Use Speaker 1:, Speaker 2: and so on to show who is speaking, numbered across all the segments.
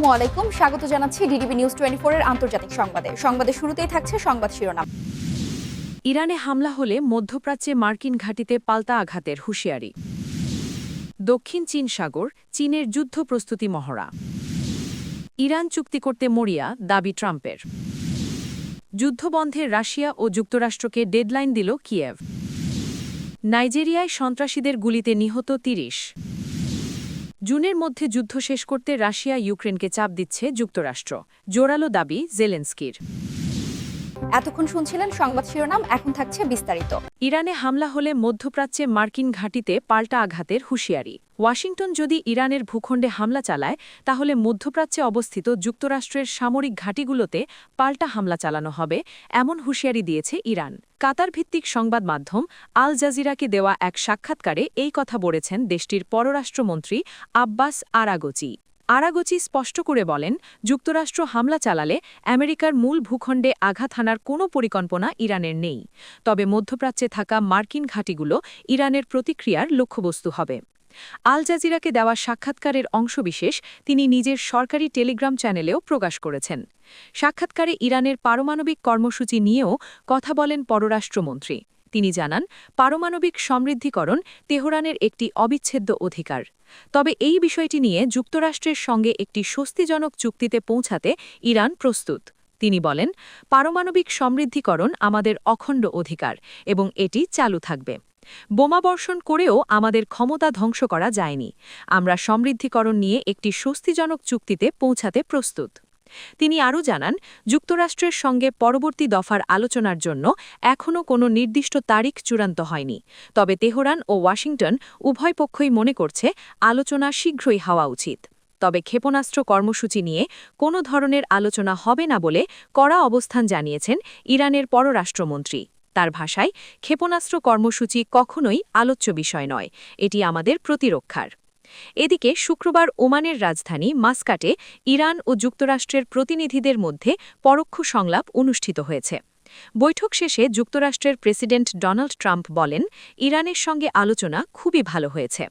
Speaker 1: আসসালামু আলাইকুম, স্বাগত জানাচ্ছি ডিডিবি নিউজ 24 এর আন্তর্জাতিক সংবাদে। সংবাদের শুরুতেই থাকছে সংবাদ শিরোনাম।
Speaker 2: ইরানে হামলা হলে মধ্যপ্রাচ্যে মার্কিন ঘাঁটিতে পাল্টা আঘাতের হুঁশিয়ারি। দক্ষিণ চীন সাগর, চীনের যুদ্ধ প্রস্তুতি মহড়া। ইরান চুক্তি করতে মরিয়া, দাবি ট্রাম্পের। যুদ্ধবন্ধে রাশিয়া ও যুক্তরাষ্ট্রকে ডেডলাইন দিল কিয়েভ। নাইজেরিয়ায় সন্ত্রাসীদের গুলিতে নিহত ৩০। জুনের মধ্যে যুদ্ধ শেষ করতে রাশিয়া ইউক্রেনকে চাপ দিচ্ছে যুক্তরাষ্ট্র, জোরালো দাবি জেলেনস্কির।
Speaker 1: এতক্ষণ শুনছিলেন সংবাদ শিরোনাম, এখন থাকছে বিস্তারিত।
Speaker 2: ইরানে হামলা হলে মধ্যপ্রাচ্যে মার্কিন ঘাঁটিতে পাল্টা আঘাতের হুঁশিয়ারি। ওয়াশিংটন যদি ইরানের ভূখণ্ডে হামলা চালায় তাহলে মধ্যপ্রাচ্যে অবস্থিত যুক্তরাষ্ট্রের সামরিক ঘাঁটিগুলোতে পাল্টা হামলা চালানো হবে, এমন হুঁশিয়ারি দিয়েছে ইরান। কাতার ভিত্তিক সংবাদ মাধ্যম আল জাজিরাকে দেওয়া এক সাক্ষাৎকারে এই কথা বলেছেন দেশটির পররাষ্ট্রমন্ত্রী আব্বাস আরাগচি স্পষ্ট করে বলেন, যুক্তরাষ্ট্র হামলা চালালে আমেরিকার মূল ভূখণ্ডে আঘাত হানার কোনো পরিকল্পনা ইরানের নেই। তবে মধ্যপ্রাচ্যে থাকা মার্কিন ঘাঁটিগুলো ইরানের প্রতিক্রিয়ার লক্ষ্যবস্তু হবে। আল জাজিরাকে দেওয়া সাক্ষাৎকারের অংশবিশেষ তিনি নিজের সরকারি টেলিগ্রাম চ্যানেলেও প্রকাশ করেছেন। সাক্ষাৎকারে ইরানের পারমাণবিক কর্মসূচি নিয়েও কথা বলেন পররাষ্ট্রমন্ত্রী। তিনি জানান, পারমাণবিক সমৃদ্ধিকরণ তেহরানের একটি অবিচ্ছেদ্য অধিকার। তবে এই বিষয়টি নিয়ে যুক্তরাষ্ট্রের সঙ্গে একটি স্বস্তিজনক চুক্তিতে পৌঁছাতে ইরান প্রস্তুত। তিনি বলেন, পারমাণবিক সমৃদ্ধিকরণ আমাদের অখণ্ড অধিকার এবং এটি চালু থাকবে। বোমাবর্ষণ করেও আমাদের ক্ষমতা ধ্বংস করা যায়নি। আমরা সমৃদ্ধিকরণ নিয়ে একটি স্বস্তিজনক চুক্তিতে পৌঁছাতে প্রস্তুত। তিনি আরও জানান, যুক্তরাষ্ট্রের সঙ্গে পরবর্তী দফার আলোচনার জন্য এখনও কোনো নির্দিষ্ট তারিখ চূড়ান্ত হয়নি। তবে তেহরান ও ওয়াশিংটন উভয় পক্ষই মনে করছে আলোচনা শীঘ্রই হওয়া উচিত। তবে ক্ষেপণাস্ত্র কর্মসূচি নিয়ে কোনো ধরনের আলোচনা হবে না বলে কড়া অবস্থান জানিয়েছেন ইরানের পররাষ্ট্রমন্ত্রী। তার ভাষায়, ক্ষেপণাস্ত্র কর্মসূচি কখনোই আলোচ্য বিষয় নয়, এটি আমাদের প্রতিরক্ষার। এদিকে শুক্রবার ওমানের রাজধানী মাস্কাটে ইরান ও যুক্তরাষ্ট্রের প্রতিনিধিদের মধ্যে পরোক্ষ সংলাপ অনুষ্ঠিত হয়েছে। বৈঠক শেষে যুক্তরাষ্ট্রের প্রেসিডেন্ট ডোনাল্ড ট্রাম্প বলেন, ইরানের সঙ্গে আলোচনা খুবই ভালো হয়েছে।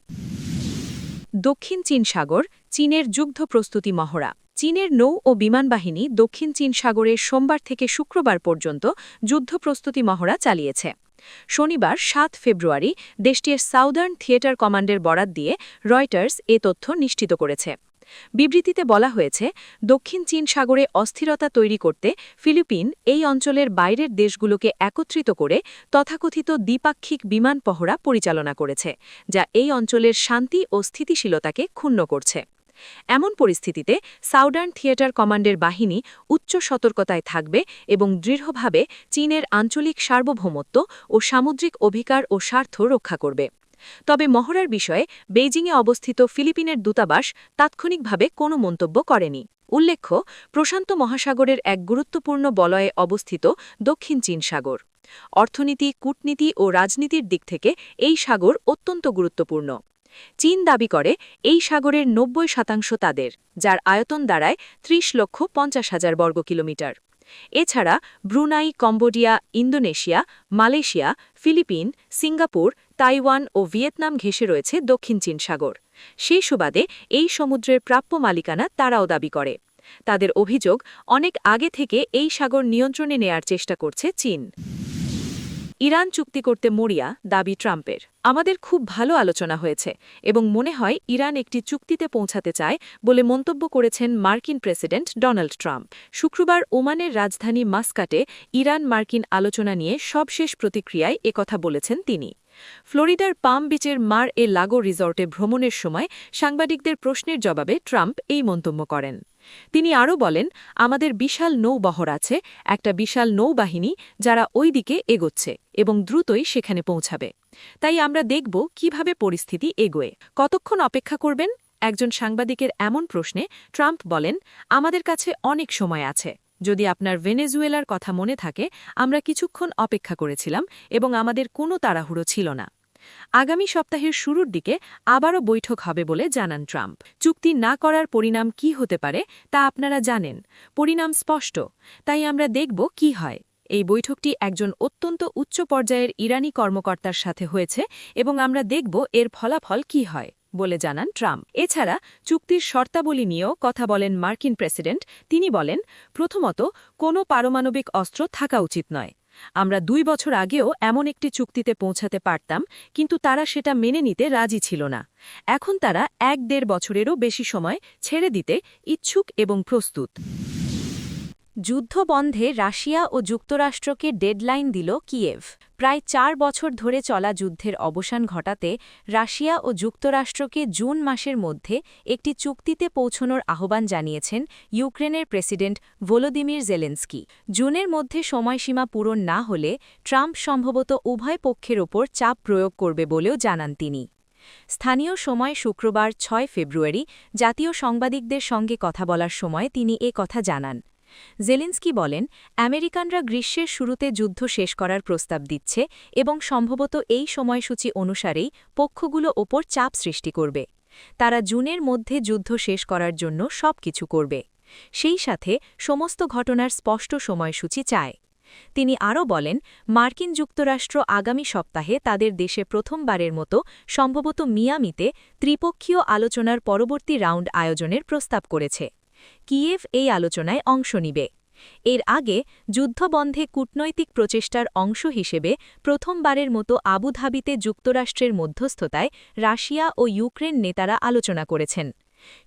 Speaker 2: দক্ষিণ চীন সাগর, চীনের যুদ্ধ প্রস্তুতি মহড়া। চীনের নৌ ও বিমান বাহিনী দক্ষিণ চীন সাগরে সোমবার থেকে শুক্রবার পর্যন্ত যুদ্ধ প্রস্তুতি মহড়া চালিয়েছে। শনিবার ৭ ফেব্রুয়ারি দেশটির সাউদার্ন থিয়েটার কমান্ডের বরাত দিয়ে রয়টার্স এ তথ্য নিশ্চিত করেছে। বিবৃতিতে বলা হয়েছে, দক্ষিণ চীন সাগরে অস্থিরতা তৈরি করতে ফিলিপিন এই অঞ্চলের বাইরের দেশগুলোকে একত্রিত করে তথাকথিত দ্বিপাক্ষিক বিমান পহরা পরিচালনা করেছে, যা এই অঞ্চলের শান্তি ও স্থিতিশীলতাকে ক্ষুণ্ণ করছে। এমন পরিস্থিতিতে সাউদার্ন থিয়েটার কমান্ডের বাহিনী উচ্চ সতর্কতায় থাকবে এবং দৃঢ়ভাবে চীনের আঞ্চলিক সার্বভৌমত্ব ও সামুদ্রিক অধিকার ও স্বার্থ রক্ষা করবে। তবে মহড়ার বিষয়ে বেইজিংয়ে অবস্থিত ফিলিপিনের দূতাবাস তাৎক্ষণিকভাবে কোনো মন্তব্য করেনি। উল্লেখ্য, প্রশান্ত মহাসাগরের এক গুরুত্বপূর্ণ বলয়ে অবস্থিত দক্ষিণ চীন সাগর। অর্থনীতি, কূটনীতি ও রাজনীতির দিক থেকে এই সাগর অত্যন্ত গুরুত্বপূর্ণ। চীন দাবি করে এই সাগরের ৯০% তাদের, যার আয়তন দাঁড়ায় ৩০,৫০,০০০ বর্গ কিলোমিটার। এছাড়া Brunei, Cambodia, Indonesia, Malaysia, Philippine, Singapore, Taiwan ও ভিয়েতনাম ঘেঁষে রয়েছে দক্ষিণ চীন সাগর। সেই সুবাদে এই সমুদ্রের প্রাপ্য মালিকানা তারাও দাবি করে। তাদের অভিযোগ, অনেক আগে থেকে এই সাগর নিয়ন্ত্রণে নেয়ার চেষ্টা করছে চীন। ইরান চুক্তি করতে মরিয়া, দাবি ট্রাম্পের। আমাদের খুব ভালো আলোচনা হয়েছে এবং মনে হয় ইরান একটি চুক্তিতে পৌঁছাতে চায় বলে মন্তব্য করেছেন মার্কিন প্রেসিডেন্ট ডোনাল্ড ট্রাম্প। শুক্রবার ওমানের রাজধানী মাস্কাটে ইরান মার্কিন আলোচনা নিয়ে সবশেষ প্রতিক্রিয়ায় একথা বলেছেন তিনি। ফ্লোরিডার পাম বিচের মার এ লাগো রিসর্টে ভ্রমণের সময় সাংবাদিকদের প্রশ্নের জবাবে ট্রাম্প এই মন্তব্য করেন। তিনি আরও বলেন, আমাদের বিশাল নৌবহর আছে, একটা বিশাল নৌবাহিনী যারা ওই দিকে এগোচ্ছে এবং দ্রুতই সেখানে পৌঁছাবে। তাই আমরা দেখব কিভাবে পরিস্থিতি এগোয়। কতক্ষণ অপেক্ষা করবেন? একজন সাংবাদিকের এমন প্রশ্নে ট্রাম্প বলেন, আমাদের কাছে অনেক সময় আছে। যদি আপনার ভেনেজুয়েলার কথা মনে থাকে, আমরা কিছুক্ষণ অপেক্ষা করেছিলাম এবং আমাদের কোনো তাড়াহুড়ো ছিল না। আগামী সপ্তাহের শুরুর দিকে আবারও বৈঠক হবে বলে জানান ট্রাম্প। চুক্তি না করার পরিণাম কি হতে পারে তা আপনারা জানেন। পরিণাম স্পষ্ট, তাই আমরা দেখব কি হয়। এই বৈঠকটি একজন অত্যন্ত উচ্চ পর্যায়ের ইরানি কর্মকর্তার সাথে হয়েছে এবং আমরা দেখব এর ফলাফল কি হয়। বলে জানান ট্রাম্প। এছাড়া চুক্তির শর্তাবলী নিয়েও কথা বলেন মার্কিন প্রেসিডেন্ট। তিনি বলেন, প্রথমত, কোনো পারমাণবিক অস্ত্র থাকা উচিত নয়। আমরা 2 বছর আগেও এমন একটি চুক্তিতে পৌঁছাতে পারতাম, কিন্তু তারা সেটা মেনে নিতে রাজি ছিল না। এখন তারা 1-1.5 বছরেরও বেশি সময় ছেড়ে দিতে ইচ্ছুক এবং প্রস্তুত। যুদ্ধ বন্ধে রাশিয়া ও যুক্তরাষ্ট্রকে ডেডলাইন দিল কিয়েভ। প্রায় 4 বছর ধরে চলা যুদ্ধের অবসান ঘটাতে রাশিয়া ও যুক্তরাষ্ট্রকে জুন মাসের মধ্যে একটি চুক্তিতে পৌঁছনোর আহ্বান জানিয়েছেন ইউক্রেনের প্রেসিডেন্ট ভলোদিমির জেলেনস্কি। জুনের মধ্যে সময়সীমা পূরণ না হলে ট্রাম্প সম্ভবত উভয় পক্ষের ওপর চাপ প্রয়োগ করবে বলেও জানান তিনি। স্থানীয় সময় শুক্রবার 6 ফেব্রুয়ারি জাতীয় সাংবাদিকদের সঙ্গে কথা বলার সময় তিনি কথা জানান। জেলেনস্কি বলেন, আমেরিকানরা গ্রীষ্মের শুরুতে যুদ্ধ শেষ করার প্রস্তাব দিচ্ছে এবং সম্ভবত এই সময়সূচি অনুসারেই পক্ষগুলো ওপর চাপ সৃষ্টি করবে। তারা জুনের মধ্যে যুদ্ধ শেষ করার জন্য সবকিছু করবে। সেই সাথে সমস্ত ঘটনার স্পষ্ট সময়সূচি চায়। তিনি আরও বলেন, মার্কিন যুক্তরাষ্ট্র আগামী সপ্তাহে তাদের দেশে প্রথমবারের মতো সম্ভবত মিয়ামিতে ত্রিপক্ষীয় আলোচনার পরবর্তী রাউন্ড আয়োজনের প্রস্তাব করেছে। কিয়েভ এই আলোচনায় অংশ নিবে। এর আগে যুদ্ধবন্ধে কূটনৈতিক প্রচেষ্টার অংশ হিসেবে প্রথমবারের মতো আবুধাবিতে যুক্তরাষ্ট্রের মধ্যস্থতায় রাশিয়া ও ইউক্রেন নেতারা আলোচনা করেছেন।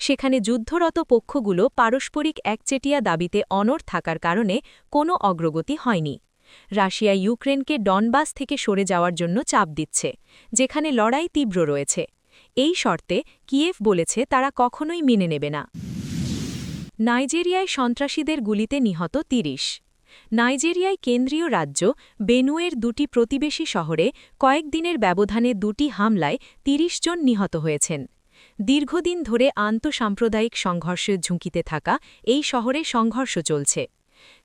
Speaker 2: সেখানে যুদ্ধরত পক্ষগুলো পারস্পরিক একচেটিয়া দাবিতে অনড় থাকার কারণে কোনো অগ্রগতি হয়নি। রাশিয়া ইউক্রেনকে ডনবাস থেকে সরে যাওয়ার জন্য চাপ দিচ্ছে, যেখানে লড়াই তীব্র রয়েছে। এই শর্তে কিয়েভ বলেছে তারা কখনোই মেনে নেবে না। নাইজেরিয়ায় সন্ত্রাসীদের গুলিতে নিহত 30। নাইজেরিয়ায় কেন্দ্রীয় রাজ্য বেনুয়ের 2টি প্রতিবেশী শহরে কয়েকদিনের ব্যবধানে 2টি হামলায় 30 জন নিহত হয়েছেন। দীর্ঘদিন ধরে আন্তঃসাম্প্রদায়িক সংঘর্ষের ঝুঁকিতে থাকা এই শহরে সংঘর্ষ চলছে।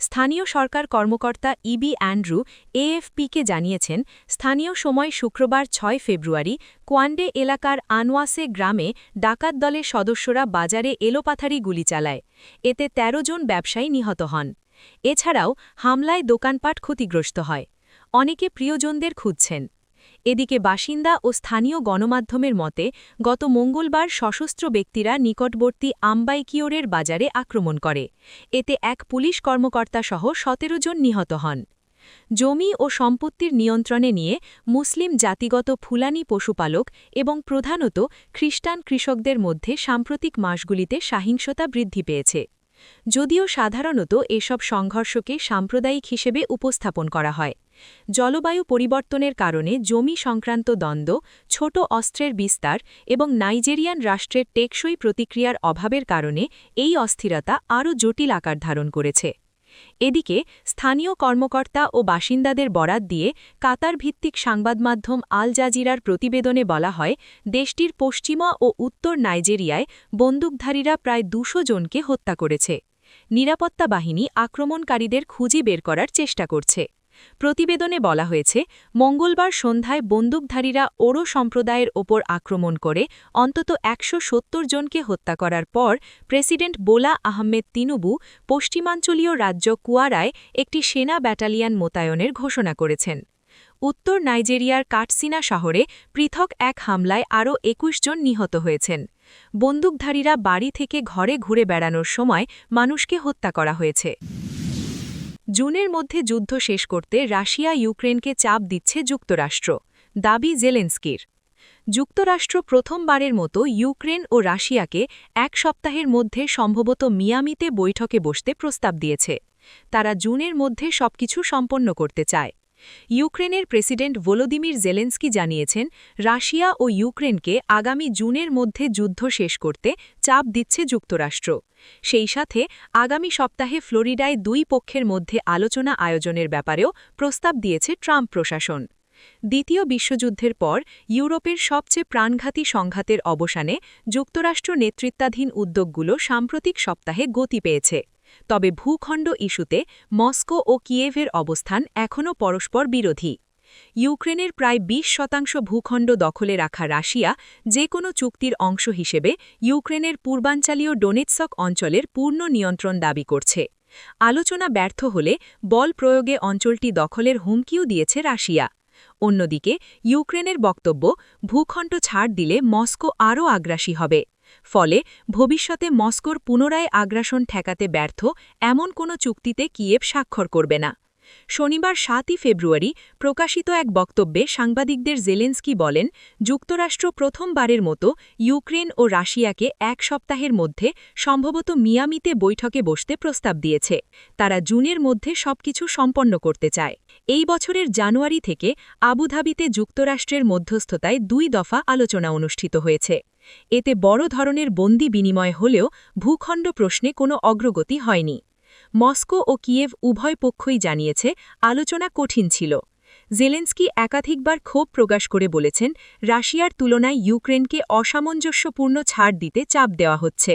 Speaker 2: স্থানীয় সরকার কর্মকর্তা ইবি অ্যান্ড্রু এএফপিকে জানিয়েছেন, স্থানীয় সময় শুক্রবার 6 ফেব্রুয়ারি কোয়ান্ডে এলাকার আনওয়াসে গ্রামে ডাকাত দলের সদস্যরা বাজারে এলোপাথারি গুলি চালায়। এতে 13 জন ব্যবসায়ী নিহত হন। এছাড়াও হামলায় দোকানপাট ক্ষতিগ্রস্ত হয়। অনেকে প্রিয়জনদের খুঁজছেন। এদিকে বাসিন্দা ও স্থানীয় গণমাধ্যমের মতে গত মঙ্গলবার সশস্ত্র ব্যক্তিরা নিকটবর্তী আম্বাইকিওরের বাজারে আক্রমণ করে। এতে এক পুলিশ কর্মকর্তাসহ 17 জন নিহত হন। জমি ও সম্পত্তির নিয়ন্ত্রণে নিয়ে মুসলিম জাতিগত ফুলানি পশুপালক এবং প্রধানত খ্রিস্টান কৃষকদের মধ্যে সাম্প্রতিক মাসগুলিতে সহিংসতা বৃদ্ধি পেয়েছে। যদিও সাধারণত এসব সংঘর্ষকে সাম্প্রদায়িক হিসেবে উপস্থাপন করা হয়। জলবায়ু পরিবর্তনের কারণে জমি সংক্রান্ত দ্বন্দ্ব, ছোট অস্ত্রের বিস্তার এবং নাইজেরিয়ান রাষ্ট্রের টেকসই প্রতিক্রিয়ার অভাবের কারণে এই অস্থিরতা আরও জটিল আকার ধারণ করেছে। এদিকে স্থানীয় কর্মকর্তা ও বাসিন্দাদের বরাত দিয়ে কাতার ভিত্তিক সংবাদমাধ্যম আল জাজিরার প্রতিবেদনে বলা হয়, দেশটির পশ্চিমা ও উত্তর নাইজেরিয়ায় বন্দুকধারীরা প্রায় 200 জনকে হত্যা করেছে। নিরাপত্তা বাহিনী আক্রমণকারীদের খুঁজে বের করার চেষ্টা করছে। প্রতিবেদনে বলা হয়েছে, মঙ্গলবার সন্ধ্যায় বন্দুকধারীরা ওরো সম্প্রদায়ের ওপর আক্রমণ করে অন্তত 170 জনকে হত্যা করার পর প্রেসিডেন্ট বোলা আহমেদ তিনুবু পশ্চিমাঞ্চলীয় রাজ্য কুয়ারায় একটি সেনা ব্যাটালিয়ন মোতায়েনের ঘোষণা করেছেন। উত্তর নাইজেরিয়ার কাটসিনা শহরে পৃথক এক হামলায় আরও 21 জন নিহত হয়েছেন। বন্দুকধারীরা বাড়ি থেকে ঘরে ঘুরে বেড়ানোর সময় মানুষকে হত্যা করা হয়েছে। জুনের মধ্যে যুদ্ধ শেষ করতে রাশিয়া ইউক্রেনকে চাপ দিচ্ছে যুক্তরাষ্ট্র, দাবি জেলেনস্কির। যুক্তরাষ্ট্র প্রথমবারের মতো ইউক্রেন ও রাশিয়াকে 1 সপ্তাহের মধ্যে সম্ভবত মিয়ামিতে বৈঠকে বসতে প্রস্তাব দিয়েছে। তারা জুনের মধ্যে সবকিছু সম্পন্ন করতে চায়। ইউক্রেনের প্রেসিডেন্ট ভলোদিমির জেলেনস্কি জানিয়েছেন, রাশিয়া ও ইউক্রেনকে আগামী জুনের মধ্যে যুদ্ধ শেষ করতে চাপ দিচ্ছে যুক্তরাষ্ট্র। সেই সাথে আগামী সপ্তাহে ফ্লোরিডায় 2 পক্ষের মধ্যে আলোচনা আয়োজনের ব্যাপারেও প্রস্তাব দিয়েছে ট্রাম্প প্রশাসন। দ্বিতীয় বিশ্বযুদ্ধের পর ইউরোপের সবচেয়ে প্রাণঘাতী সংঘাতের অবসানে যুক্তরাষ্ট্র নেতৃত্বাধীন উদ্যোগগুলো সাম্প্রতিক সপ্তাহে গতি পেয়েছে। তবে ভূখণ্ড ইস্যুতে মস্কো ও কিয়েভের অবস্থান এখনও পরস্পর বিরোধী। ইউক্রেনের প্রায় 20% ভূখণ্ড দখলে রাখা রাশিয়া যে কোনো চুক্তির অংশ হিসেবে ইউক্রেনের পূর্বাঞ্চলীয় ডোনেৎস্ক অঞ্চলের পূর্ণ নিয়ন্ত্রণ দাবি করছে। আলোচনা ব্যর্থ হলে বল প্রয়োগে অঞ্চলটি দখলের হুমকিও দিয়েছে রাশিয়া। অন্যদিকে ইউক্রেনের বক্তব্য ভূখণ্ড ছাড় দিলে মস্কো আরও আগ্রাসী হবে। ফলে ভবিষ্যতে মস্কোর পুনরায় আগ্রাসন ঠেকাতে ব্যর্থ এমন কোনো চুক্তিতে কিয়েভ স্বাক্ষর করবে না। শনিবার 7 ফেব্রুয়ারি প্রকাশিত এক বক্তব্যে সাংবাদিকদের জেলেন্সকি বলেন, যুক্তরাষ্ট্র প্রথমবারের মতো ইউক্রেন ও রাশিয়াকে এক সপ্তাহের মধ্যে সম্ভবত মিয়ামিতে বৈঠকে বসতে প্রস্তাব দিয়েছে। তারা জুনের মধ্যে সবকিছু সম্পন্ন করতে চায়। এই বছরের জানুয়ারি থেকে আবুধাবিতে যুক্তরাষ্ট্রের মধ্যস্থতায় 2 দফা আলোচনা অনুষ্ঠিত হয়েছে। এতে বড় ধরনের বন্দি বিনিময় হলেও ভূখণ্ড প্রশ্নে কোনো অগ্রগতি হয়নি। মস্কো ও কিয়েভ উভয় পক্ষই জানিয়েছে আলোচনা কঠিন ছিল। জেলেন্সকি একাধিকবার ক্ষোভ প্রকাশ করে বলেছেন, রাশিয়ার তুলনায় ইউক্রেনকে অসামঞ্জস্যপূর্ণ ছাড় দিতে চাপ দেওয়া হচ্ছে।